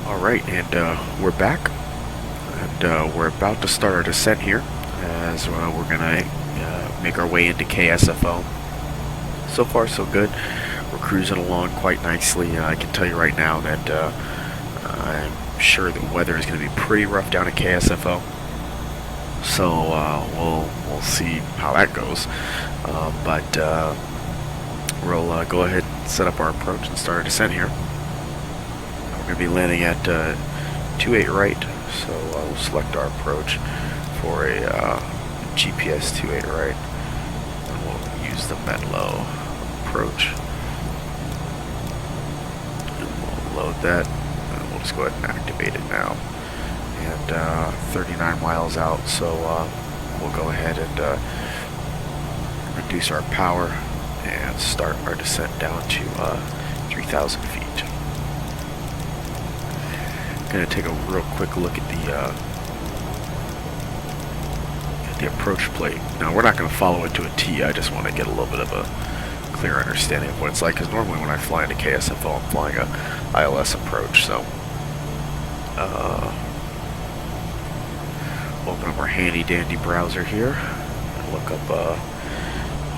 Alright, and we're back, and we're about to start our descent here, as we're going to make our way into KSFO. So far, so good. We're cruising along quite nicely. I can tell you right now that I'm sure the weather is going to be pretty rough down at KSFO. So we'll see how that goes. But we'll go ahead and set up our approach and start our descent here. We're going to be landing at 28 right, so we'll select our approach for a GPS 28 right, and we'll use the Menlo approach. And we'll load that, and we'll just go ahead and activate it now. And 39 miles out, so we'll go ahead and reduce our power and start our descent down to 3,000 feet. Going to take a real quick look at the approach plate. Now we're not going to follow it to a T. I just want to get a little bit of a clear understanding of what it's like, because normally when I fly into KSFO, I'm flying a ILS approach. So open up our handy dandy browser here and look up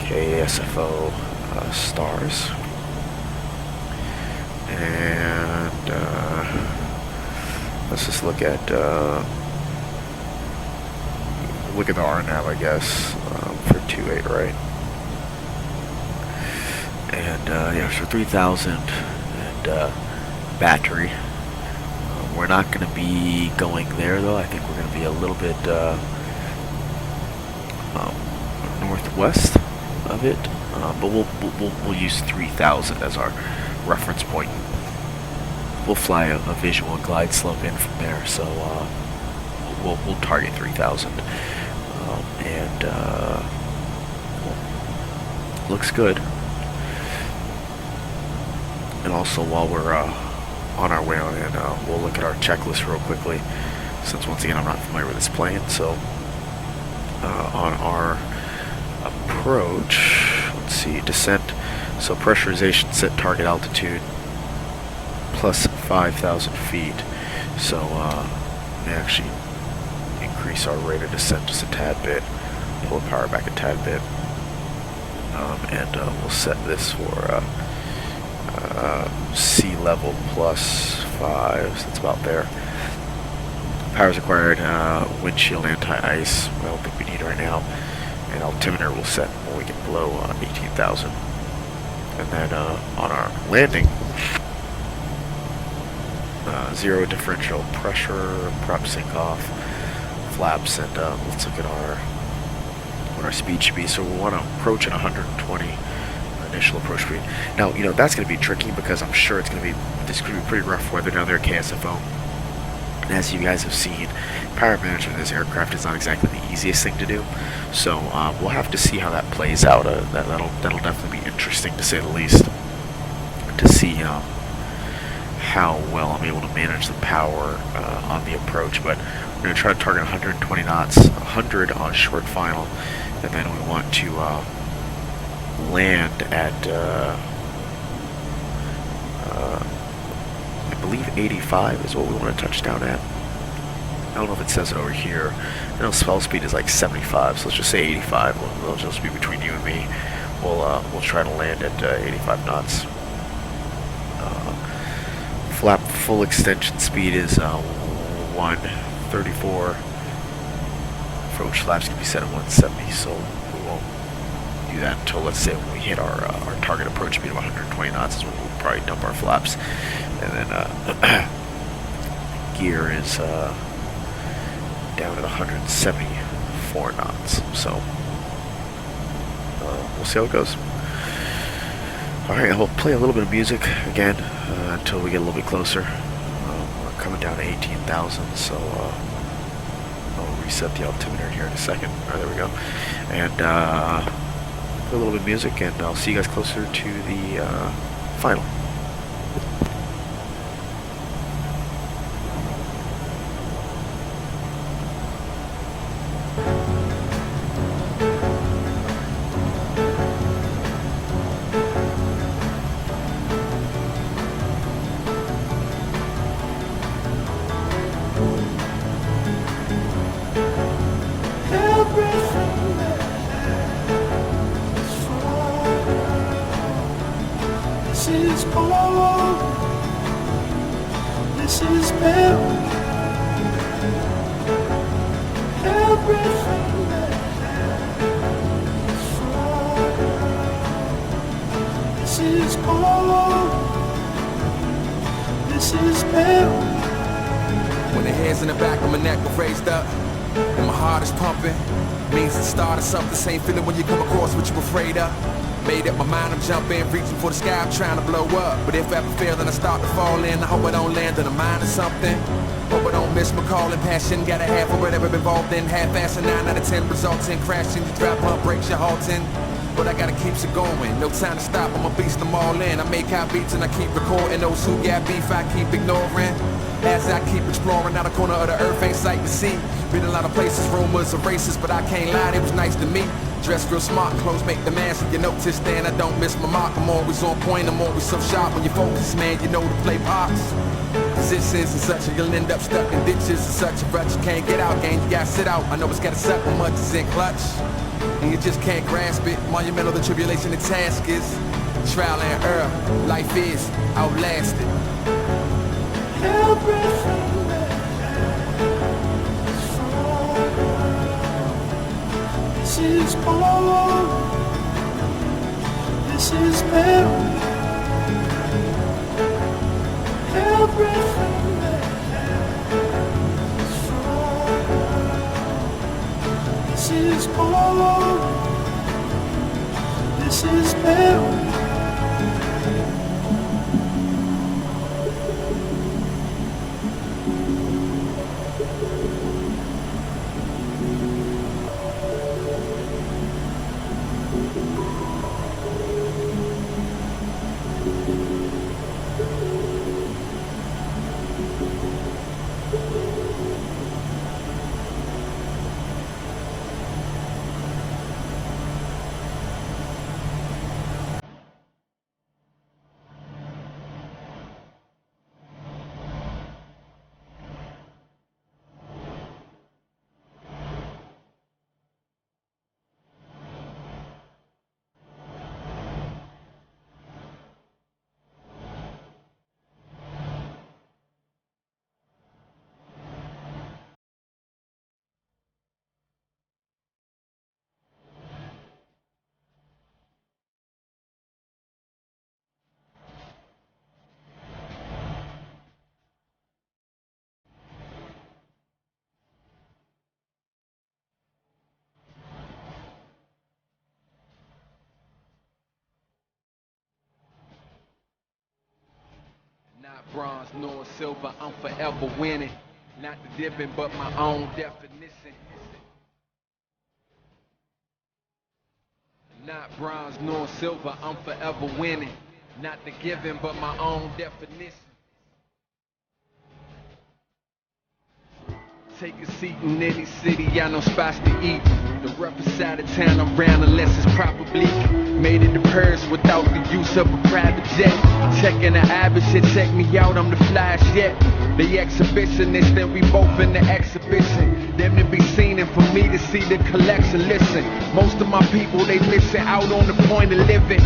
KSFO stars, and let's just look at the RNAV, I guess, for 28 right. And yeah, for 3,000 and battery. We're not going to be going there though. I think we're going to be a little bit northwest of it, but we'll use 3,000 as our reference point. We'll fly a visual glide slope in from there, so we'll target 3,000, and looks good. And also, while we're on our way on in, we'll look at our checklist real quickly, since once again I'm not familiar with this plane. So on our approach, let's see, descent, so pressurization set target altitude plus 5,000 feet, so we actually increase our rate of descent just a tad bit, pull the power back a tad bit, and we'll set this for sea level plus 5, so that's about there. Power's required, windshield anti-ice, I don't think we need right now, and altimeter will set when we get below 18,000. And then on our landing, zero differential pressure, prop sync off, flaps, and let's look at what our speed should be. So we want to approach at 120 initial approach speed. Now, you know, that's going to be tricky because I'm sure this is going to be pretty rough weather down there at KSFO. And as you guys have seen, power management of this aircraft is not exactly the easiest thing to do. So we'll have to see how that plays out. That'll definitely be interesting, to say the least, to see how well I'm able to manage the power on the approach. But we're going to try to target 120 knots, 100 on short final, and then we want to land at I believe 85 is what we want to touch down at. I don't know if it says it over here. I know swell speed is like 75, so let's just say 85. It'll just be between you and me. We'll try to land at 85 knots. Flap full extension speed is 134. Approach flaps can be set at 170, so we won't do that until, let's say, when we hit our target approach speed of 120 knots is when we'll probably dump our flaps. And then gear is down at 174 knots, so we'll see how it goes. Alright, I'll play a little bit of music again until we get a little bit closer. We're coming down to 18,000, so I'll reset the altimeter here in a second. Alright, there we go. And play a little bit of music, and I'll see you guys closer to the final. This is built. Everything that is from. This is gold. This is built. When the hands in the back of my neck are raised up and my heart is pumping, means the start of something. Same feeling when you come across what you're afraid of. Made up my mind, I'm jumping, reaching for the sky, I'm trying to blow up. But if I ever fail, then I start to fall in. I hope I don't land in the mind of something. Hope I don't miss my calling, passion. Gotta have for whatever I'm involved in. Half-ass and 9 out of 10 results in crashing. You drop pump, breaks your halting. But I gotta keep it going, no time to stop, I'm a beast, I'm all in. I make hot beats and I keep recording. Those who got beef, I keep ignoring. As I keep exploring, out the corner of the earth ain't sight to see. Been a lot of places, rumors of races, but I can't lie, it was nice to meet. Dressed real smart, clothes make the man, so you notice then I don't miss my mark. I'm always on point, I'm always so sharp. When you focus, man, you know to play parts. Positions and such, and you'll end up stuck in ditches and such a rut. You can't get out, gang, you gotta sit out. I know it's gotta suck when much is in clutch, and you just can't grasp it. Monumental, the tribulation, the task is trial and error. Life is outlasted. Everything that is from. This is gold. This is built. Everything that is from. This is gold. This is built. Not bronze nor silver, I'm forever winning. Not the dipping, but my own definition. Not bronze nor silver, I'm forever winning. Not the giving, but my own definition. Take a seat in any city, I know spots to eat. The roughest side of town around unless it's probably made it to Paris without the use of a private jet. Checking the average shit, check me out, I'm the flyest yet. The exhibitionist, then we both in the exhibition. Them to be seen and for me to see the collection. Listen, most of my people, they missing out on the point of living.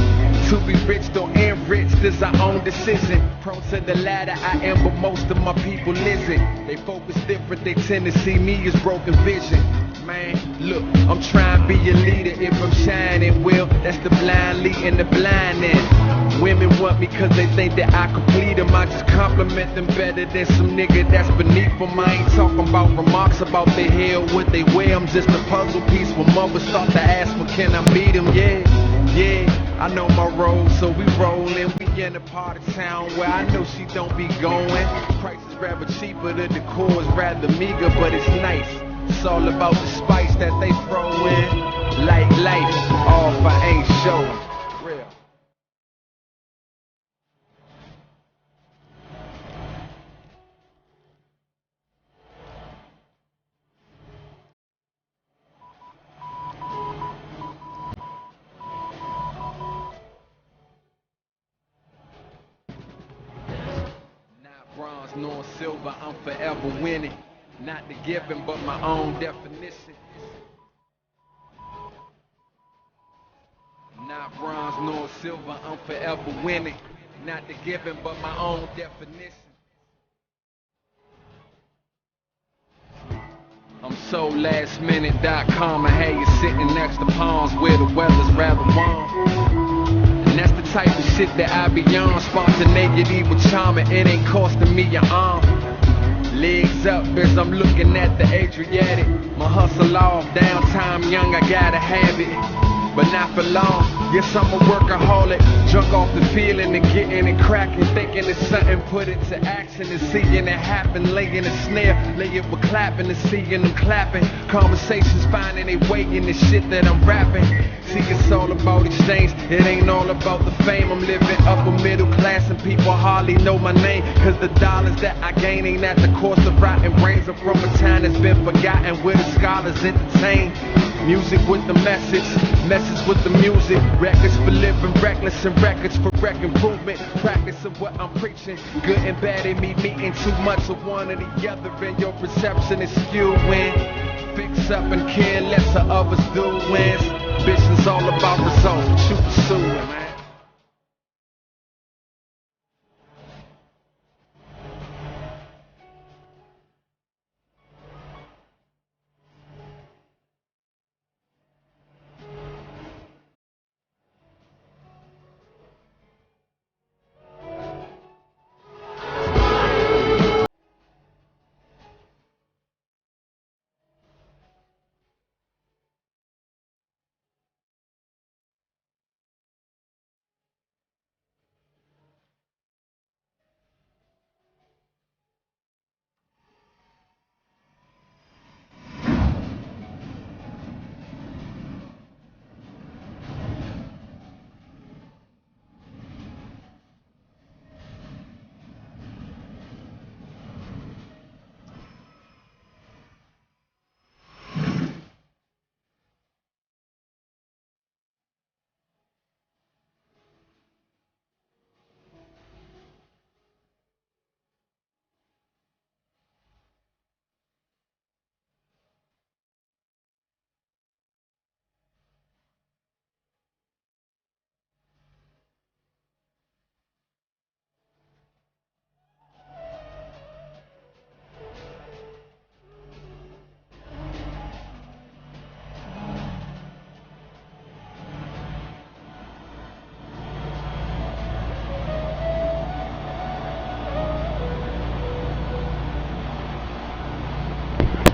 To be rich, don't end rich, this our own decision. Prone to the latter, I am, but most of my people isn't. They focus different, they tend to see me as broken vision. Man, look, I'm trying to be a leader. If I'm shining, well, that's the blind leading the blind in. Women want me cause they think that I complete them. I just compliment them better than some nigga that's beneath them. I ain't talking about remarks about their hair, what they wear. I'm just a puzzle piece when mothers start to ask, well, can I meet them? Yeah, I know my role, so we rollin'. We in a part of town where I know she don't be going. Price is rather cheaper, the decor is rather meager, but it's nice. It's all about the spice that they throw in. Like life, off I ain't showing. Real. Not bronze nor silver, I'm forever winning. Not the giving, but my own definition. Not bronze nor silver, I'm forever winning. Not the giving, but my own definition. SoLastMinute.com, and hey, you're sitting next to palms where the weather's rather warm. And that's the type of shit that I be on. Spontaneity with charm, and it ain't costing me your arm. Legs up as I'm looking at the Adriatic. My hustle off, downtime young, I gotta have it, but not for long. Yes, I'm a workaholic, drunk off the feeling and getting it cracking, thinking it's something, put it to action and seeing it happen. Laying a snare, lay it with clapping and seeing them clapping. Conversations finding their way in the shit that I'm rapping. See, it's all about exchange, it ain't all about the fame. I'm living upper middle class and people hardly know my name, cause the dollars that I gain ain't at the cost of rotten brains. I'm from a time that's been forgotten where the scholars entertain. Music with the message, message with the music. Records for living reckless and records for wreck improvement. Practice of what I'm preaching, good and bad in me meeting too much of one or the other, and your perception is skewing. Fix up and care less of others doing. Ambition's all about results, what you pursuing, man.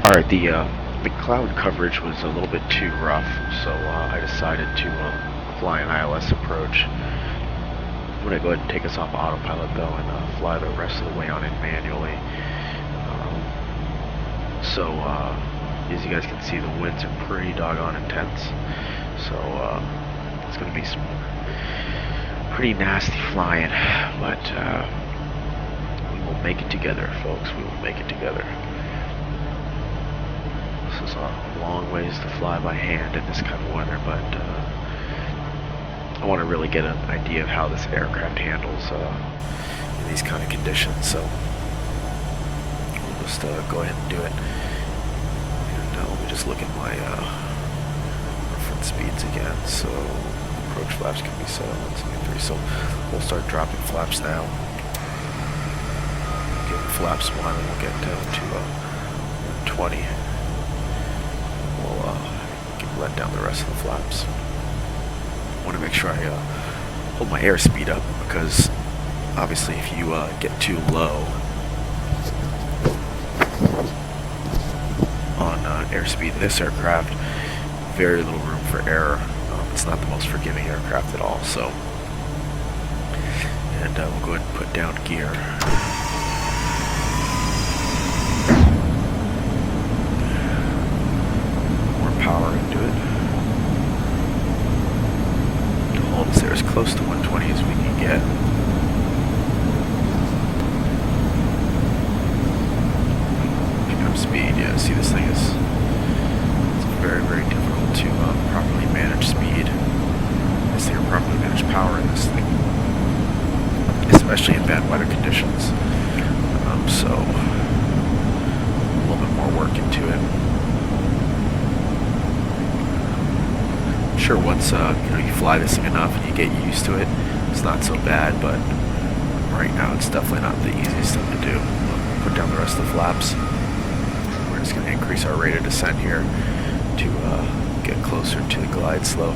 Alright, the cloud coverage was a little bit too rough, so I decided to fly an ILS approach. I'm going to go ahead and take us off autopilot though and fly the rest of the way on in manually. As you guys can see, the winds are pretty doggone intense, so it's going to be some pretty nasty flying, but we will make it together, folks. We will make it together. This is a long ways to fly by hand in this kind of weather, but I want to really get an idea of how this aircraft handles in these kind of conditions, so we'll just go ahead and do it. And let me just look at my reference speeds again. So approach flaps can be set on 173, so we'll start dropping flaps now. Give flaps 1 and we'll get down to 120. Let down the rest of the flaps. I want to make sure I hold my airspeed up, because obviously if you get too low on airspeed in this aircraft, very little room for error. It's not the most forgiving aircraft at all. So, and we'll go ahead and put down gear. Power into it to hold us there as close to 120 as we can get. Picking up speed, yeah. See, this thing is very, very difficult to properly manage speed. This thing, or properly manage power in this thing, especially in bad weather conditions. So a little bit more work into it. Sure, once you fly this thing enough and you get used to it, it's not so bad, but right now it's definitely not the easiest thing to do. Put down the rest of the flaps. We're just going to increase our rate of descent here to get closer to the glide slope.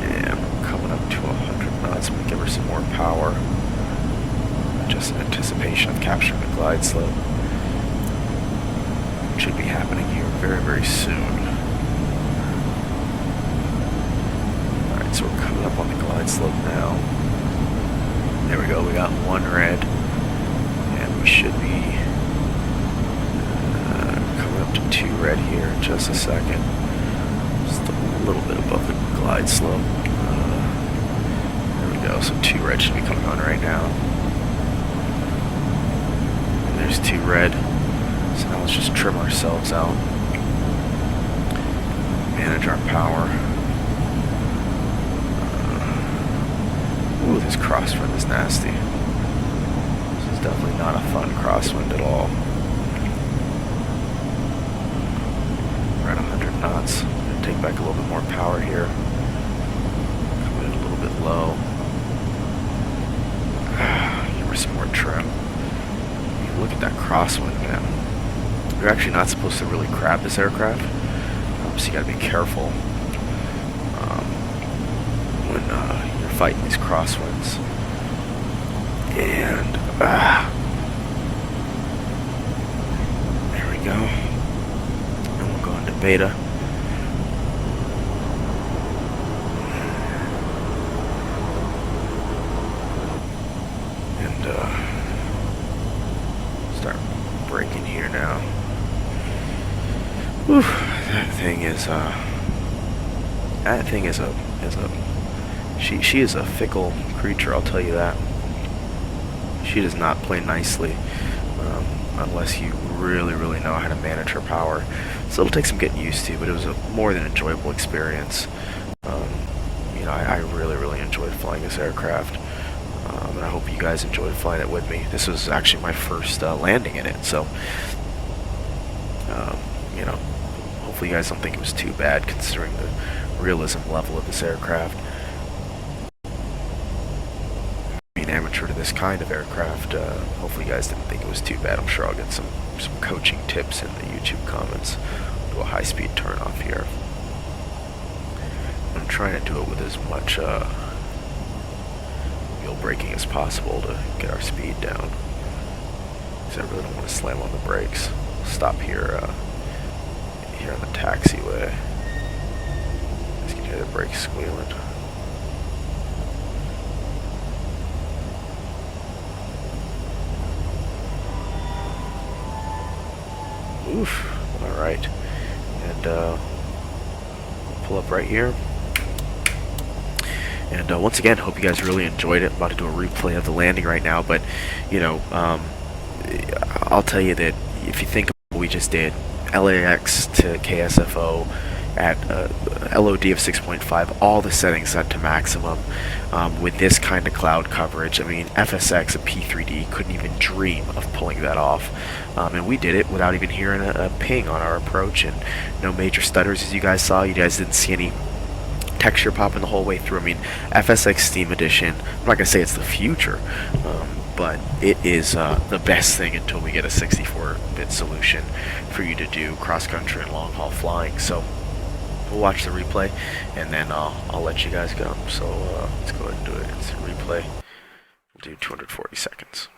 And we're coming up to 100 knots. I'm going to give her some more power, just in anticipation of capturing the glide slope. Should be happening here very, very soon. Alright, so we're coming up on the glide slope now. There we go, we got one red. And we should be coming up to 2 red here in just a second. Just a little bit above the glide slope. There we go, so 2 red should be coming on right now. And there's 2 red. So now let's just trim ourselves out. Manage our power. Ooh, this crosswind is nasty. This is definitely not a fun crosswind at all. We're at 100 knots. I'm going to take back a little bit more power here. Come in a little bit low. Give her some more trim. Look at that crosswind, man. You're actually not supposed to really crab this aircraft, so you gotta be careful when you're fighting these crosswinds. And there we go. And we'll go into beta. And start braking here now. Whew, that thing is she is a fickle creature, I'll tell you that. She does not play nicely unless you really know how to manage her power. So it'll take some getting used to, but it was a more than enjoyable experience. You know, I really enjoyed flying this aircraft, and I hope you guys enjoyed flying it with me. This was actually my first landing in it, so you know, hopefully you guys don't think it was too bad considering the realism level of this aircraft. Being amateur to this kind of aircraft, hopefully you guys didn't think it was too bad. I'm sure I'll get some coaching tips in the YouTube comments. I'll do a high-speed turn off here. I'm trying to do it with as much wheel braking as possible to get our speed down, because I really don't want to slam on the brakes. We'll stop here here on the taxiway. You can hear the brakes squealing. Oof. Alright. And pull up right here. And once again, hope you guys really enjoyed it. I'm about to do a replay of the landing right now, but you know, I'll tell you that if you think of what we just did, LAX to KSFO at LOD of 6.5, all the settings set to maximum, with this kind of cloud coverage. I mean, FSX and P3D couldn't even dream of pulling that off, and we did it without even hearing a ping on our approach, and no major stutters, as you guys saw. You guys didn't see any texture popping the whole way through. I mean, FSX Steam Edition, I'm not gonna say it's the future, but it is the best thing until we get a 64-bit solution for you to do cross-country and long-haul flying. So we'll watch the replay, and then I'll let you guys go. So let's go ahead and do it. It's a replay. We'll do 240 seconds.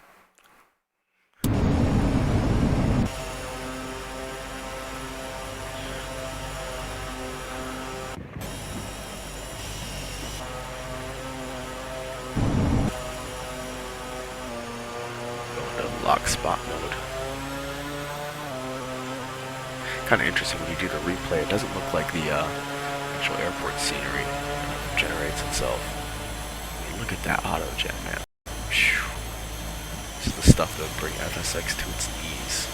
Lock spot mode. Kind of interesting when you do the replay. It doesn't look like the actual airport scenery generates itself. I mean, look at that auto jet, man. Whew. This is the stuff that would bring FSX to its knees.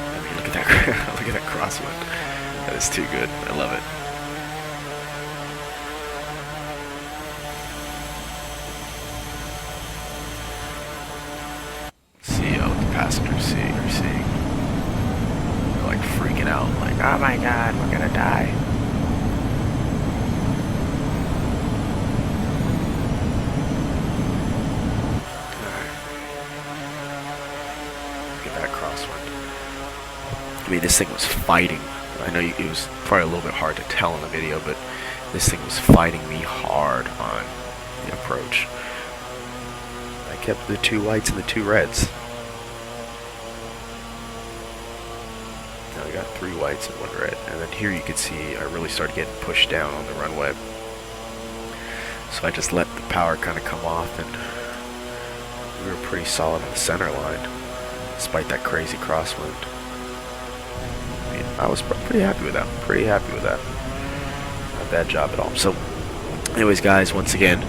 I mean, look at that! Look at that crosswind. That is too good. I love it. Passengers are seeing, they're like freaking out, like, oh my god, we're gonna die. this thing was fighting. I know it was probably a little bit hard to tell in the video, but this thing was fighting me hard on the approach. I kept the 2 whites and the 2 reds. Now we got 3 whites and 1 red. And then here you can see I really started getting pushed down on the runway. So I just let the power kind of come off, and we were pretty solid on the center line, despite that crazy crosswind. I mean, I was pretty happy with that. Pretty happy with that. Not a bad job at all. So, anyways, guys, once again,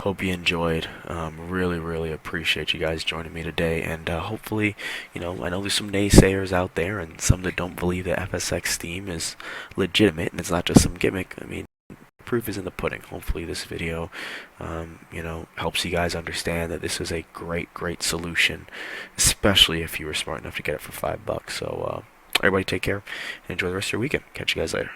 hope you enjoyed. Really appreciate you guys joining me today, and hopefully, I know there's some naysayers out there and some that don't believe that FSX Steam is legitimate and it's not just some gimmick. I mean, proof is in the pudding. Hopefully this video, helps you guys understand that this is a great solution, especially if you were smart enough to get it for $5. So, everybody take care and enjoy the rest of your weekend. Catch you guys later.